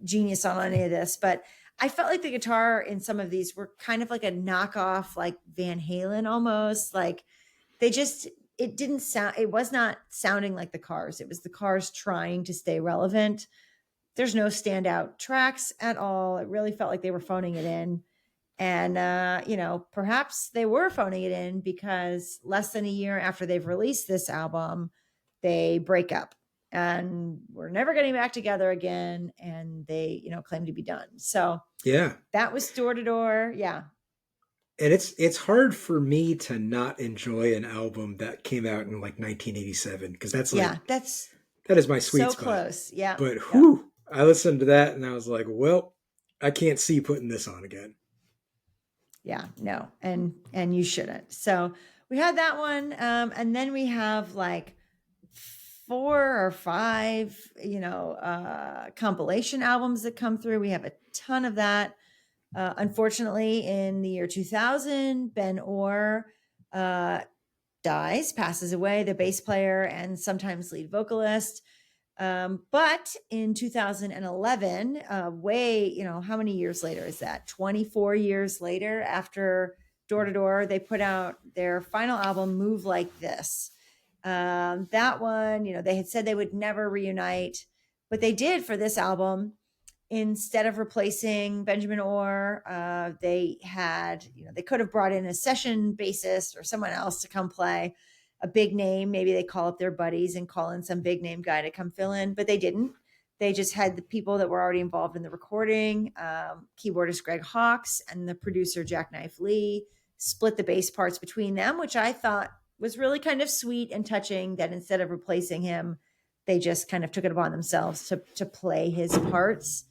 genius on any of this, but I felt like the guitar in some of these were kind of like a knockoff, like Van Halen almost. Like they just, it didn't sound, it was not sounding like the Cars. It was the Cars trying to stay relevant. There's no standout tracks at all. It really felt like they were phoning it in. And, perhaps they were phoning it in because less than a year after they've released this album, they break up and we're never getting back together again. And they, claim to be done. So Yeah. that was Door to Door. Yeah. And it's hard for me to not enjoy an album that came out in like 1987 because that's like Yeah. That's that is my sweet so spot. close. Yeah. But Yeah. whew, I listened to that and I was like, well, I can't see putting this on again. Yeah, no, and you shouldn't. So we had that one, and then we have like 4 or 5, compilation albums that come through. We have a ton of that. Unfortunately, in the year 2000, Ben Orr passes away, the bass player and sometimes lead vocalist. But in 2011, how many years later is that? 24 years later, after Door to Door, they put out their final album, Move Like This. That one, they had said they would never reunite, but they did for this album. Instead of replacing Benjamin Orr, they could have brought in a session bassist or someone else to come play a big name. Maybe they call up their buddies and call in some big name guy to come fill in, but they didn't. They just had the people that were already involved in the recording, keyboardist Greg Hawkes and the producer Jackknife Lee, split the bass parts between them, which I thought was really kind of sweet and touching, that instead of replacing him, they just kind of took it upon themselves to play his parts.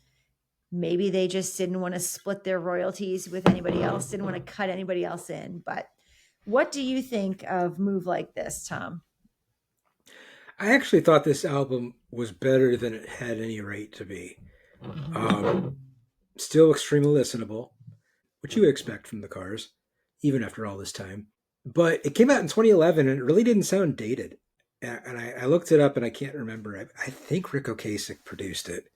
Maybe they just didn't want to split their royalties with anybody else, didn't want to cut anybody else in. But what do you think of Move Like This, Tom? I actually thought this album was better than it had any right to be. Still extremely listenable, which you would expect from the Cars, even after all this time. But it came out in 2011 and it really didn't sound dated. And I looked it up and I can't remember. I think Rick Ocasek produced it.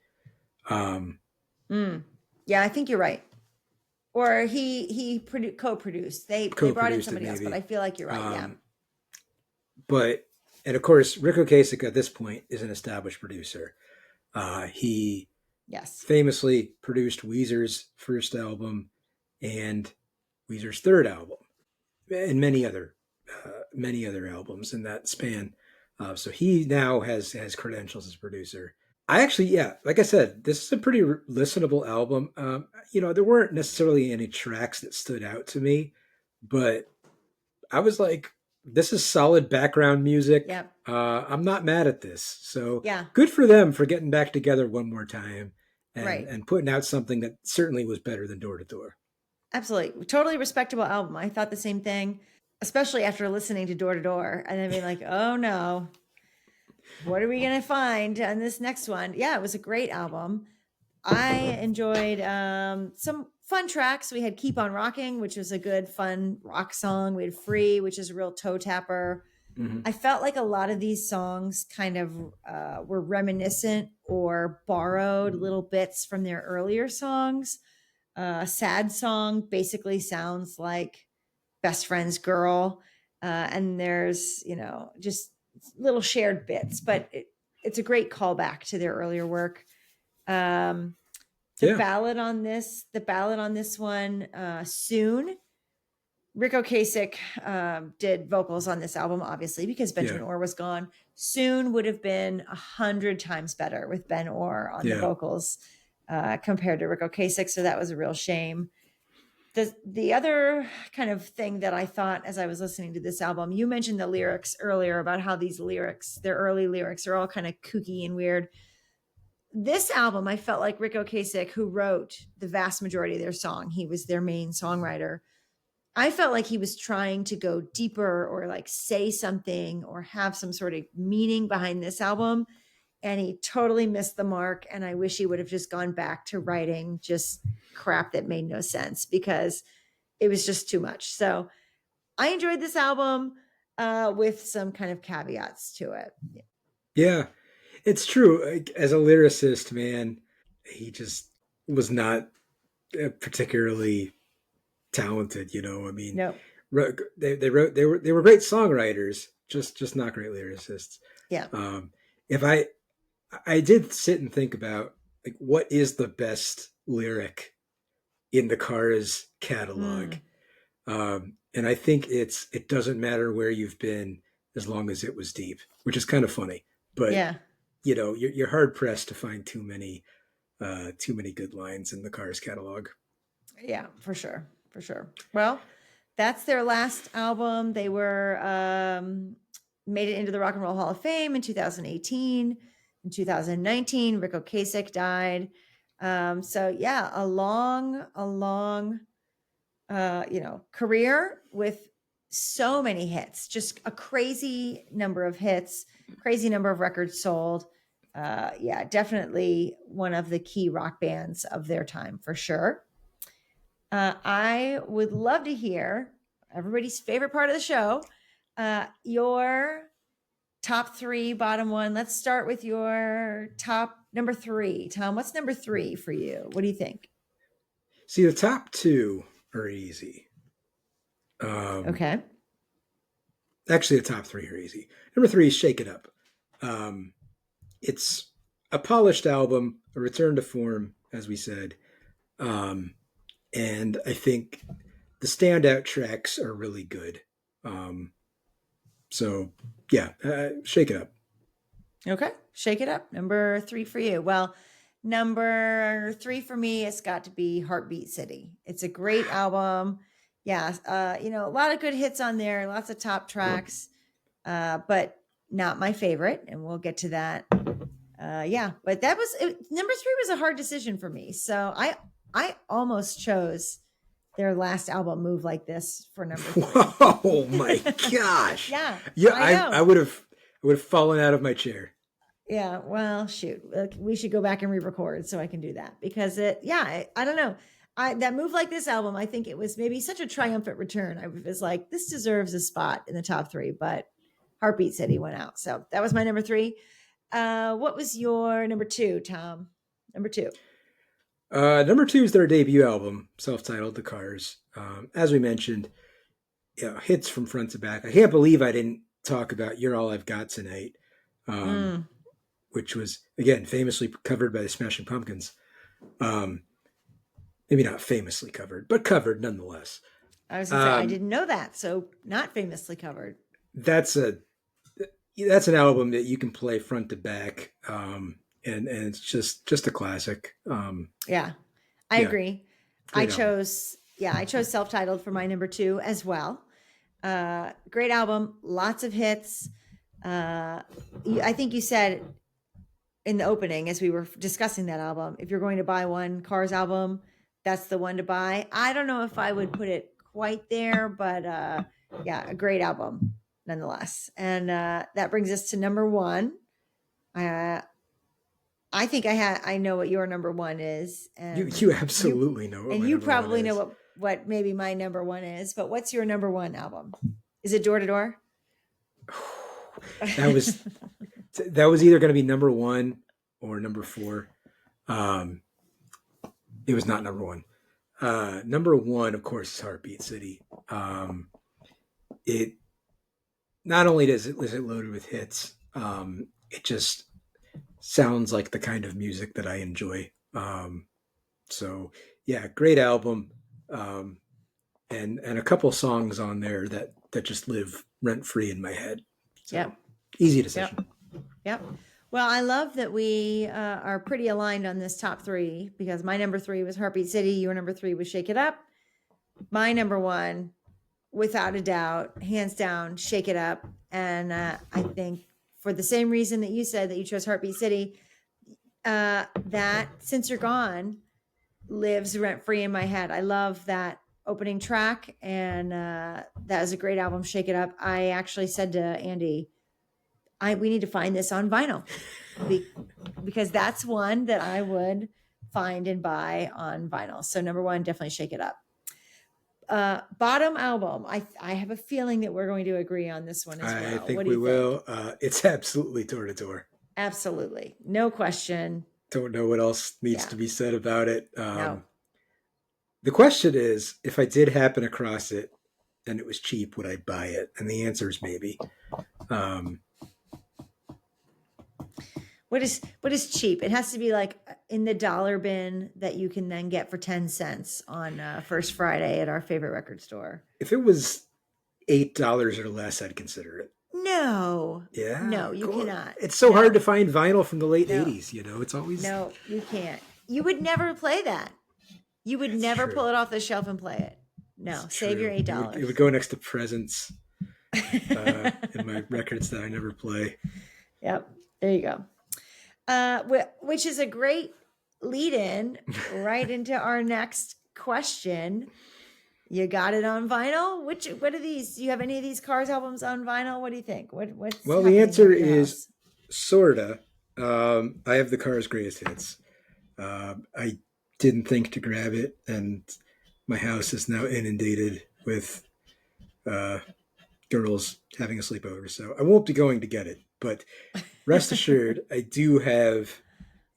Yeah, I think you're right. Or he co-produced. They brought in somebody else, but I feel like you're right. Yeah. But and of course, Rick Ocasek at this point is an established producer. He famously produced Weezer's first album and Weezer's third album, and many other albums in that span. So he now has credentials as a producer. I actually, like I said, this is a pretty listenable album. There weren't necessarily any tracks that stood out to me, but I was like, this is solid background music. Yep. I'm not mad at this. So yeah, good for them for getting back together one more time and and putting out something that certainly was better than Door to Door. Absolutely. Totally respectable album. I thought the same thing, especially after listening to Door to Door and then being like, oh no, what are we going to find on this next one? Yeah, it was a great album. I enjoyed some fun tracks. We had Keep on Rocking, which was a good, fun rock song. We had Free, which is a real toe tapper. Mm-hmm. I felt like a lot of these songs kind of were reminiscent or borrowed little bits from their earlier songs. A sad song basically sounds like Best Friend's Girl. And there's, just little shared bits, but it's a great callback to their earlier work. The Yeah. the ballad on this one, Soon. Rick Ocasek did vocals on this album, obviously, because Benjamin Orr was gone. Soon would have been 100 times better with Ben Orr on the vocals compared to Rick Ocasek. So that was a real shame. The other kind of thing that I thought as I was listening to this album, you mentioned the lyrics earlier about how these lyrics, their early lyrics, are all kind of kooky and weird. This album, I felt like Rick Ocasek, who wrote the vast majority of their song, he was their main songwriter. I felt like he was trying to go deeper or like say something or have some sort of meaning behind this album. And he totally missed the mark. And I wish he would have just gone back to writing just crap that made no sense because it was just too much. So I enjoyed this album with some kind of caveats to it. Yeah, it's true. As a lyricist, man, he just was not particularly talented. I mean, No. they were great songwriters, just not great lyricists. Yeah. If I did sit and think about like what is the best lyric in the Cars catalog, and I think it doesn't matter where you've been as long as it was deep, which is kind of funny. But yeah, you're hard pressed to find too many good lines in the Cars catalog. Yeah, for sure. Well, that's their last album. They were made it into the Rock and Roll Hall of Fame in 2018. In 2019, Rick Ocasek died. So yeah, a long career with so many hits, just a crazy number of hits, crazy number of records sold. Yeah, definitely one of the key rock bands of their time for sure. I would love to hear everybody's favorite part of the show, your top three, bottom one. Let's start with your top number three. Tom, what's number three for you? What do you think? See, the top two are easy. Okay. Actually, the top three are easy. Number three is Shake It Up. It's a polished album, a return to form, as we said. And I think the standout tracks are really good. So, yeah, Shake It Up. Okay. Shake It Up. Number three for you. Well, number three for me, it's got to be Heartbeat City. It's a great album. Yeah. A lot of good hits on there, lots of top tracks, but not my favorite. And we'll get to that. Yeah, but number three was a hard decision for me. So I almost chose their last album, Move Like This, for number three. Whoa, my gosh. Yeah. I would have fallen out of my chair. Yeah. Well, shoot, we should go back and re-record so I can do that because I don't know. That Move Like This album, I think it was maybe such a triumphant return. I was like, this deserves a spot in the top three, but Heartbeat City went out. So that was my number three. What was your number two, Tom? Number two. Number two is their debut album, self-titled The Cars. As we mentioned, hits from front to back. I can't believe I didn't talk about You're All I've Got Tonight, which was, again, famously covered by the Smashing Pumpkins. Maybe not famously covered, but covered nonetheless. I was going to say, I didn't know that. So not famously covered. That's an album that you can play front to back. And it's just a classic. Yeah, I agree. I chose Self-Titled for my number two as well. Great album, lots of hits. I think you said in the opening as we were discussing that album, if you're going to buy one Cars album, that's the one to buy. I don't know if I would put it quite there, but a great album nonetheless. And that brings us to number one. I think I know what your number one is. And you absolutely know. And you probably know what maybe my number one is. But what's your number one album? Is it Door to Door? That was that was either going to be number one or number four. Um, it was not number one. Number one, of course, is Heartbeat City. It not only is it loaded with hits, it just sounds like the kind of music that I enjoy. So yeah, great album, um, and a couple songs on there that just live rent free in my head. So Yep. easy Yep. decision. Yep. Well, I love that we are pretty aligned on this top three because my number three was Heartbeat City. Your number three was Shake It Up. My number one, without a doubt, hands down, Shake It Up. And I think for the same reason that you said that you chose Heartbeat City, that Since You're Gone lives rent free in my head. I love that opening track, and that was a great album, Shake It Up. I actually said to Andy, we need to find this on vinyl because that's one that I would find and buy on vinyl. So number one, definitely Shake It Up. Bottom album. I have a feeling that we're going to agree on this one as well. I think What do we you will. think? It's absolutely Tour to Tour. Absolutely. No question. Don't know what else needs Yeah. to be said about it. No. The question is, if I did happen across it and it was cheap, would I buy it? And the answer is maybe. What is cheap? It has to be like in the dollar bin that you can then get for 10 cents on First Friday at our favorite record store. If it was $8 or less, I'd consider it. No. Yeah. No, you cool. cannot. It's so No. hard to find vinyl from the late No. 80s, It's always. No, you can't. You would never play that. You would never true. pull it off the shelf and play it. No, save your $8. It would go next to Presents in my records that I never play. Yep. There you go. Which is a great lead in right into our next question. You got it on vinyl? What are these? Do you have any of these Cars albums on vinyl? What do you think? What's Well, happening the answer at your is house? sorta. I have the Cars Greatest Hits. I didn't think to grab it, and my house is now inundated with girls having a sleepover. So I won't be going to get it, but rest assured, I do have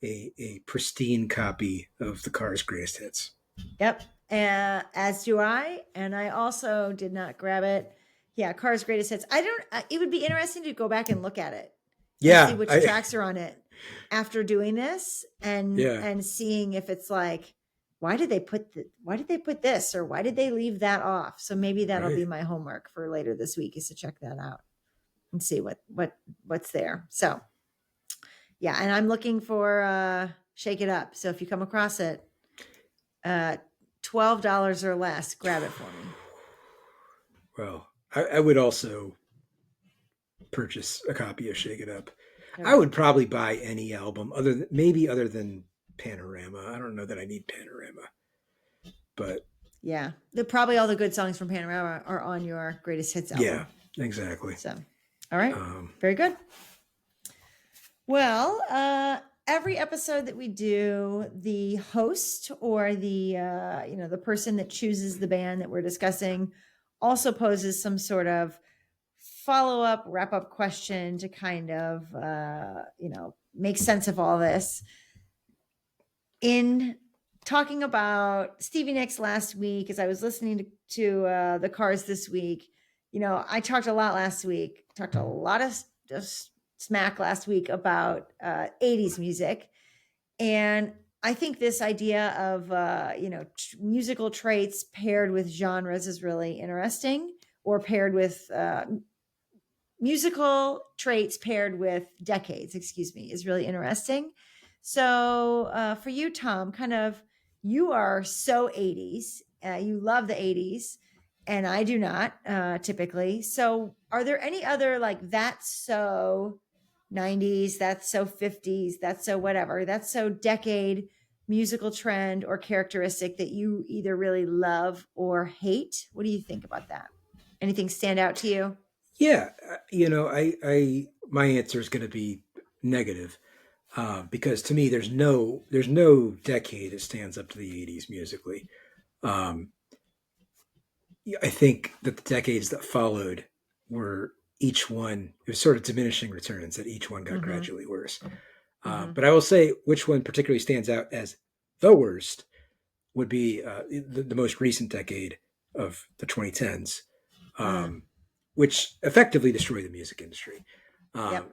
a pristine copy of the Cars Greatest Hits. Yep. As do I. And I also did not grab it. Yeah. Cars Greatest Hits. It would be interesting to go back and look at it. Yeah. See which tracks are on it after doing this and seeing if it's like, why did they put this or why did they leave that off? So maybe that'll be my homework for later this week is to check that out and see what's there. So yeah. And I'm looking for Shake It Up. So if you come across it, $12 or less, grab it for me. Well, I would also purchase a copy of Shake It Up. Okay. I would probably buy any album other than Panorama. I don't know that I need Panorama, but yeah, probably all the good songs from Panorama are on your Greatest Hits album. yeah, exactly. So, all right, very good. Well, every episode that we do, the host or the the person that chooses the band that we're discussing also poses some sort of follow-up, wrap-up question to kind of make sense of all this. In talking about Stevie Nicks last week, as I was listening to the Cars this week, I talked a lot last week, talked a lot of smack last week about 80s music. And I think this idea of, musical traits paired with genres is really interesting, or paired with musical traits paired with decades, is really interesting. So for you, Tom, you are so 80s, you love the 80s, and I do not typically. So are there any other that's so 90s, that's so 50s, that's so whatever, that's so decade musical trend or characteristic that you either really love or hate? What do you think about that? Anything stand out to you? Yeah, I my answer is going to be negative because to me, there's no decade that stands up to the '80s musically. I think that the decades that followed were each one, it was sort of diminishing returns, that each one got Mm-hmm. gradually worse. Mm-hmm. But I will say which one particularly stands out as the worst would be the most recent decade of the 2010s, Mm. which effectively destroyed the music industry. Yep.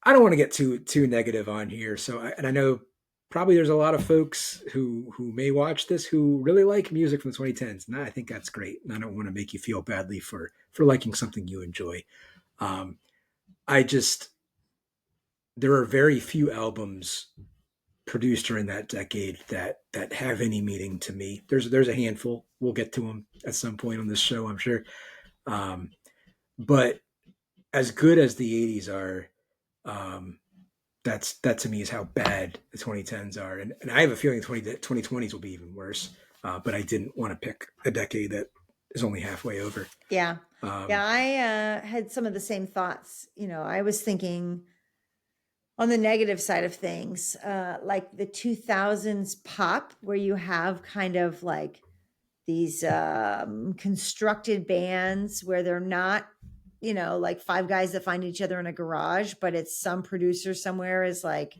I don't want to get too negative on here, and I know probably there's a lot of folks who may watch this who really like music from the 2010s, and I think that's great. And I don't want to make you feel badly for liking something you enjoy. Um, I just there are very few albums produced during that decade that have any meaning to me. There's a handful. We'll get to them at some point on this show, I'm sure. Um, but as good as the 80s are, um, that to me is how bad the 2010s are. And I have a feeling 2020s will be even worse. But I didn't want to pick a decade that is only halfway over. Yeah. Um, Yeah. I had some of the same thoughts. I was thinking on the negative side of things, like the 2000s pop, where you have kind of like these constructed bands where they're not, like five guys that find each other in a garage, but it's some producer somewhere is like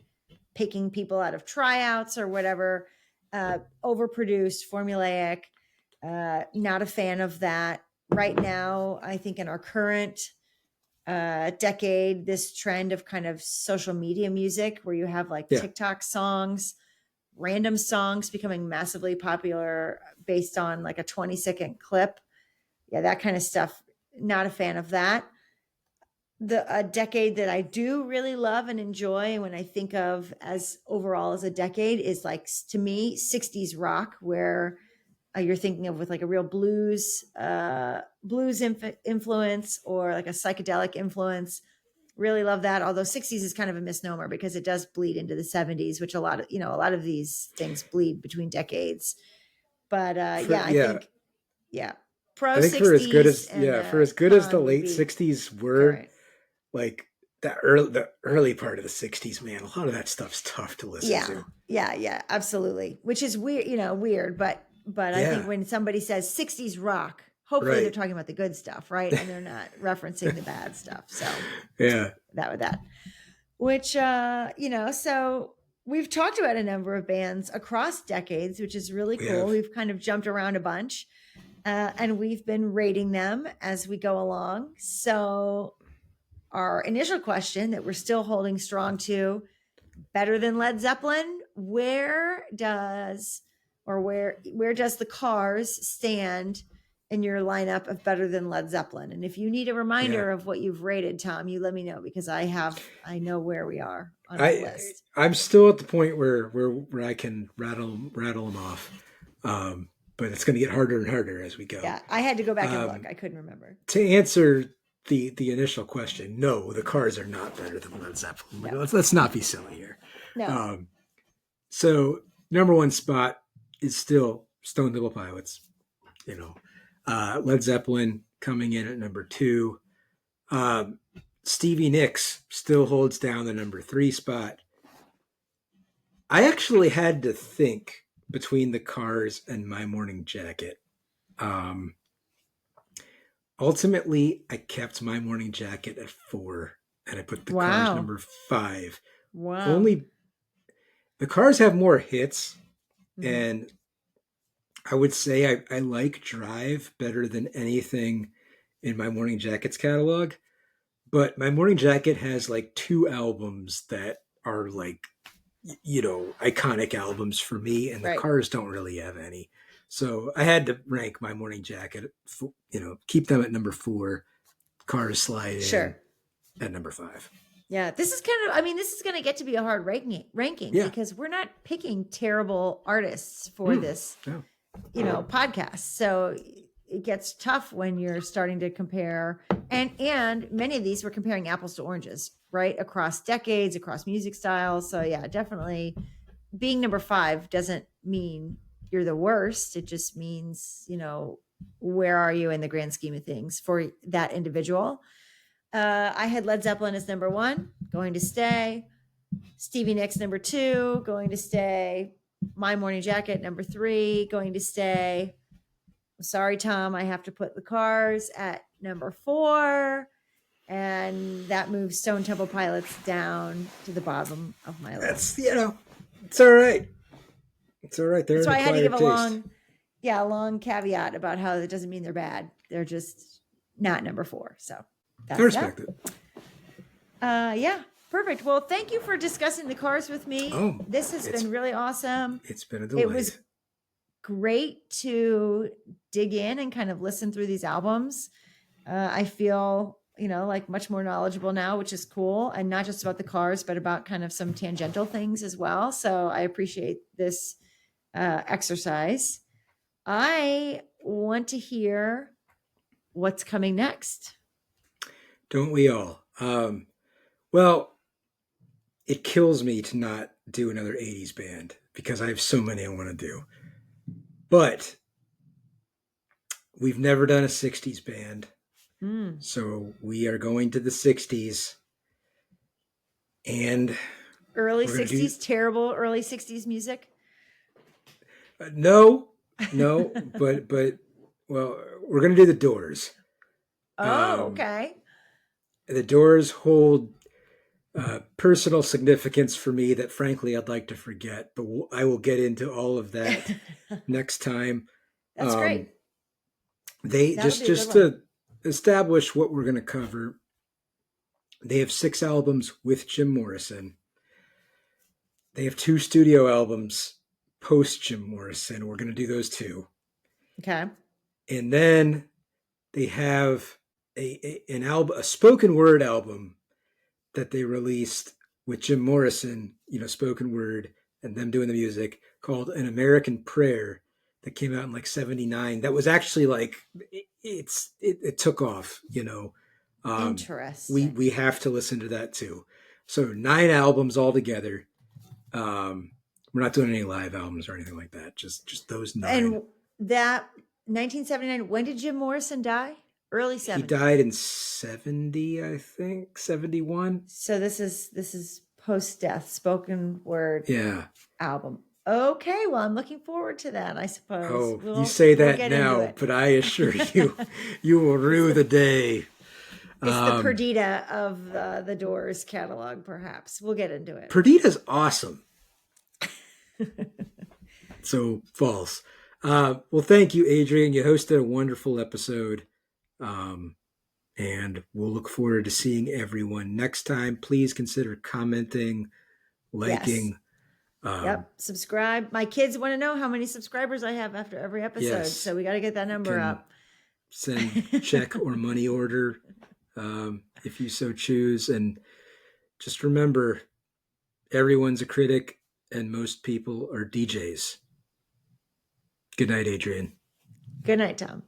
picking people out of tryouts or whatever, overproduced, formulaic. Not a fan of that. Right now, I think in our current decade, this trend of kind of social media music where you have like yeah, TikTok songs, random songs becoming massively popular based on like a 20-second clip. Yeah, that kind of stuff. Not a fan of that. A decade that I do really love and enjoy when I think of as overall as a decade is like, to me, 60s rock, where you're thinking of with like a real blues influence or like a psychedelic influence. Really love that. Although 60s is kind of a misnomer because it does bleed into the 70s, which a lot of these things bleed between decades. But for yeah, I yeah, think, yeah, pro I think for as good 60s as and for as good as the con would late be 60s were, current. like the early part of the 60s, man, a lot of that stuff's tough to listen Yeah, to. yeah, absolutely. Which is weird, weird, but I think Yeah, when somebody says 60s rock, hopefully they're right. talking about the good stuff, right? And they're not referencing the bad stuff. So Yeah, that. Which so we've talked about a number of bands across decades, which is really we cool. have. We've kind of jumped around a bunch. And we've been rating them as we go along. So our initial question that we're still holding strong to, better than Led Zeppelin, where does the Cars stand in your lineup of better than Led Zeppelin? And if you need a Yeah, reminder of what you've rated, Tom, you let me know because I know where we are on our I list. I'm still at the point where I can rattle them off, but it's going to get harder and harder as we go. Yeah, I had to go back and look. Um, I couldn't remember. to answer the initial question, no, the Cars are not better than Led Zeppelin. No, Let's not be silly here. no. Um, so number one spot is still Stone Temple Pilots. You know, Led Zeppelin coming in at number two. Um, Stevie Nicks still holds down the number three spot. I actually had to think between the Cars and My Morning Jacket. Um, ultimately, I kept My Morning Jacket at four, and I put the Cars Wow. number five. Wow. Only the Cars have more hits, Mhm. and I would say I like Drive better than anything in My Morning Jacket's catalog. But My Morning Jacket has like two albums that are like, iconic albums for me, and the Right. Cars don't really have any. So I had to rank My Morning Jacket, keep them at number four, Cars slide in Sure. at number five. Yeah, this is this is going to get to be a hard ranking Yeah. because we're not picking terrible artists for Hmm. this, Yeah. podcast. So it gets tough when you're starting to compare, and many of these we're comparing apples to oranges, right? Across decades, across music styles. So yeah, definitely being number five doesn't mean you're the worst. It just means, where are you in the grand scheme of things for that individual? I had Led Zeppelin as number one, going to stay. Stevie Nicks number two, going to stay. My Morning Jacket number three, going to stay. I'm sorry, Tom, I have to put the Cars at number four. and that moves Stone Temple Pilots down to the bottom of my list. That's, it's all right. It's all right. They're That's an why I had to give acquired taste. a long caveat about how that doesn't mean they're bad. They're just not number 4. So that's I respect that. it. Yeah, perfect. Well, thank you for discussing the Cars with me. Oh, this has been really awesome. It's been a delight. It was great to dig in and kind of listen through these albums. I feel, like much more knowledgeable now, which is cool. And not just about the Cars, but about kind of some tangential things as well. So I appreciate this exercise. I want to hear what's coming next. Don't we all? Well, it kills me to not do another 80s band because I have so many I want to do. But we've never done a 60s band. So we are going to the 60s. And early 60s, terrible early 60s music. No, but well, we're going to do the Doors. Okay. The Doors hold personal significance for me that frankly I'd like to forget, but I will get into all of that next time. That's great. They just to establish what we're going to cover. They have 6 albums with Jim Morrison. They have 2 studio albums post Jim Morrison. We're going to do those 2. Okay. And then they have an album, a spoken word album that they released with Jim Morrison, spoken word and them doing the music, called An American Prayer, that came out in like 79. That was actually like, it took off, Interesting. We have to listen to that too. So 9 albums altogether. We're not doing any live albums or anything like that. Just those 9. And that 1979, when did Jim Morrison die? Early 70s. He died in 70, I think, 71. So this is post-death spoken word album. Okay, well, I'm looking forward to that, I suppose. You say that now, but I assure you, you will rue the day. It's the Perdita of the Doors catalog, perhaps. We'll get into it. Perdita's awesome. So, false. Well, thank you, Adrian. You hosted a wonderful episode. And we'll look forward to seeing everyone next time. Please consider commenting, liking. Yes. Subscribe. My kids want to know how many subscribers I have after every episode. Yes. So we got to get that number up. Send check or money order if you so choose. And just remember, everyone's a critic and most people are DJs. Good night, Adrian. Good night, Tom.